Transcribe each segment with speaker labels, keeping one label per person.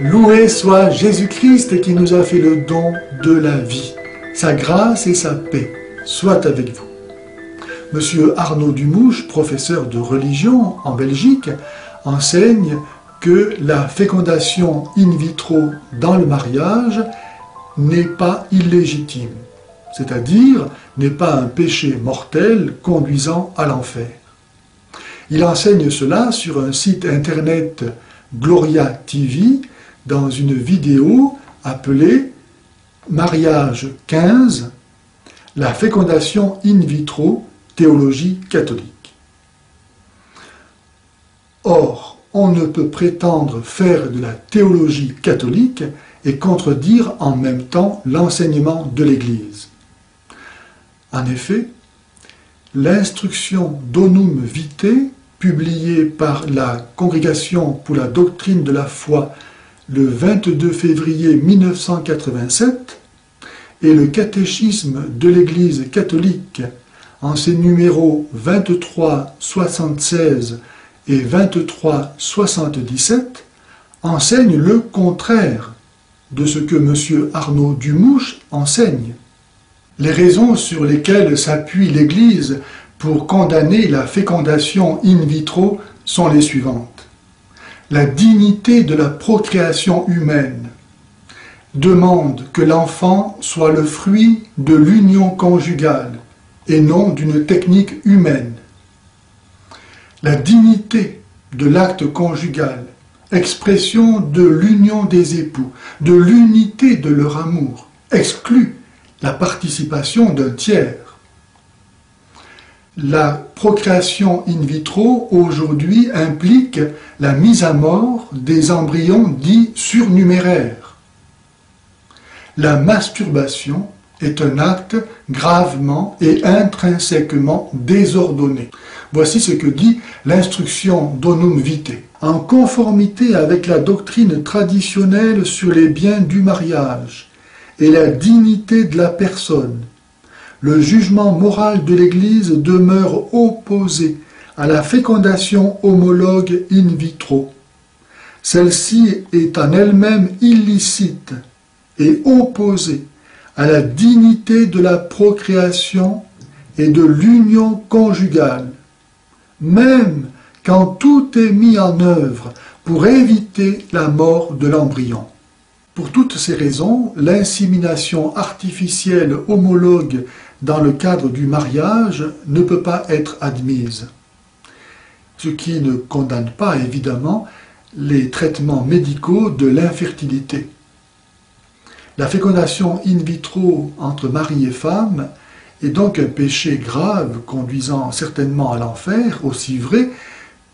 Speaker 1: Loué soit Jésus-Christ qui nous a fait le don de la vie. Sa grâce et sa paix soient avec vous. Monsieur Arnaud Dumouche, professeur de religion en Belgique, enseigne que la fécondation in vitro dans le mariage n'est pas illégitime, c'est-à-dire n'est pas un péché mortel conduisant à l'enfer. Il enseigne cela sur un site internet Gloria TV dans une vidéo appelée Mariage 15, la fécondation in vitro, théologie catholique. Or, on ne peut prétendre faire de la théologie catholique et contredire en même temps l'enseignement de l'Église. En effet, l'instruction Donum Vitae, publiée par la Congrégation pour la doctrine de la foi le 22 février 1987, et le catéchisme de l'Église catholique en ses numéros 2376 et 2377 enseignent le contraire de ce que M. Arnaud Dumouche enseigne. Les raisons sur lesquelles s'appuie l'Église pour condamner la fécondation in vitro sont les suivantes. La dignité de la procréation humaine demande que l'enfant soit le fruit de l'union conjugale et non d'une technique humaine. La dignité de l'acte conjugal, expression de l'union des époux, de l'unité de leur amour, exclut la participation d'un tiers. La procréation in vitro aujourd'hui implique la mise à mort des embryons dits surnuméraires. La masturbation est un acte gravement et intrinsèquement désordonné. Voici ce que dit l'instruction Donum Vitae. En conformité avec la doctrine traditionnelle sur les biens du mariage et la dignité de la personne, le jugement moral de l'Église demeure opposé à la fécondation homologue in vitro. Celle-ci est en elle-même illicite et opposée à la dignité de la procréation et de l'union conjugale, même quand tout est mis en œuvre pour éviter la mort de l'embryon. Pour toutes ces raisons, l'insémination artificielle homologue dans le cadre du mariage ne peut pas être admise. Ce qui ne condamne pas évidemment les traitements médicaux de l'infertilité. La fécondation in vitro entre mari et femme est donc un péché grave conduisant certainement à l'enfer, aussi vrai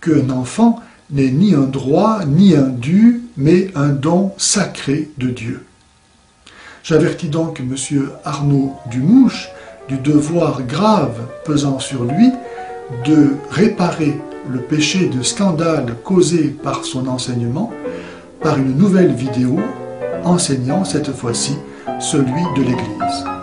Speaker 1: qu'un enfant n'est ni un droit ni un dû, mais un don sacré de Dieu. J'avertis donc M. Arnaud Dumouche du devoir grave pesant sur lui de réparer le péché de scandale causé par son enseignement par une nouvelle vidéo enseignant cette fois-ci celui de l'Église.